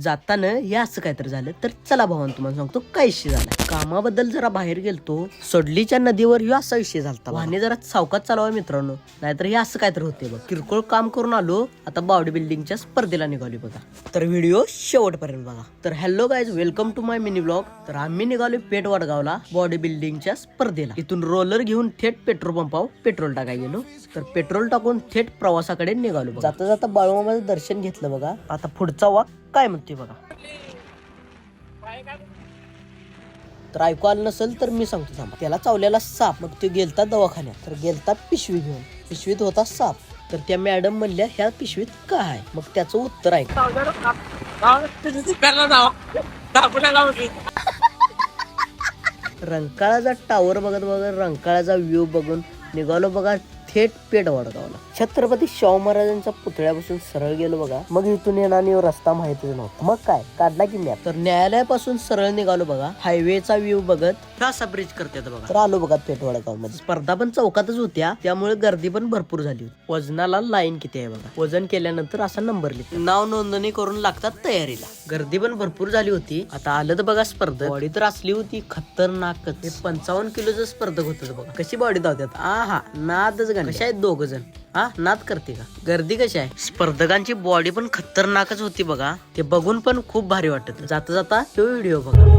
जाताना हे असं काहीतरी झालं. तर चला भावान तुम्हाला सांगतो काय विषय झाला. कामाबद्दल जरा बाहेर गेलतो, सोडलीच्या नदीवर ह्यो असा विषय झाला. वाहने जरा सावकाश चालवा मित्रांनो, नाहीतर हे असं काहीतरी होते बघ. किरकोळ काम करून आलो, आता बॉडी बिल्डिंगच्या स्पर्धेला निघाली बघा. तर व्हिडिओ शेवटपर्यंत बघा. तर hello guys, welcome to my mini blog. तर आम्ही निघालो पेठ वडगावला बॉडी बिल्डिंगच्या स्पर्धेला. इथून रोलर घेऊन थेट पेट्रोल पंपावर पेट्रोल टाकायला गेलो. तर पेट्रोल टाकून थेट प्रवासाकडे निघालो. जाता जाता बाळूमामाचं दर्शन घेतलं बघा. आता पुढचा वाक काय म्हणते बघा. तर ऐकू आलं नसेल तर मी सांगतो थांबा. त्याला चावलेला साप. मग तो गेलता दवाखान्यात. तर गेलता पिशवी घेऊन. पिशवीत होता साप. तर त्या मॅडम म्हणल्या ह्या पिशवीत काय. मग त्याचं उत्तर आहे रंकाळाचा टावर बघत बघत रंकाळाचा व्ह्यू बघून निघालो बघा थेट पेठ वडगावला. छत्रपती शाहू महाराजांच्या पुतळ्यापासून सरळ गेलो बघा. मग इथून येणार रस्ता माहितीच नव्हता. मग काय काढला की मॅप. तर न्यायालयापासून सरळ निघालो बघा. हायवेचा व्ह्यू बघत असा ब्रिज करतात बघा. तर आलो बघा पेठ वडगाव मध्ये. स्पर्धा पण चौकातच होत्या, त्यामुळे गर्दी पण भरपूर झाली होती. वजनाला लाईन किती आहे बघा. वजन केल्यानंतर असा नंबर लिहितो. नाव नोंदणी करून लागतात तयारीला. गर्दी पण भरपूर झाली होती. आता आलं तर बघा स्पर्धा. बॉडी तर असली होती खतरनाकच. 55 किलोचं स्पर्धक होत बघा. कशी बॉडी धावतात. हा नादच गाणं. कशा आहेत दोघ जण. हा नाद करते का. गर्दी कशी आहे. स्पर्धकांची बॉडी पण खतरनाकच होती बघा. ते बघून पण खूप भारी वाटत. जाता जाता तो व्हिडिओ बघा.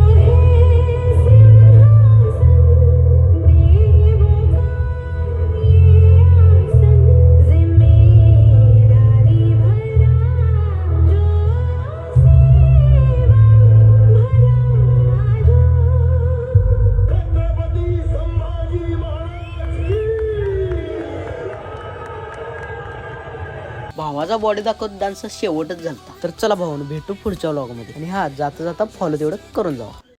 भावाचा बॉडी दाखवत डान्स शेवटच झाला. तर चला भावानं भेटू पुढच्या व्लॉग मध्ये. आणि हा जाता जाता फॉलो तेवढं करून जावा.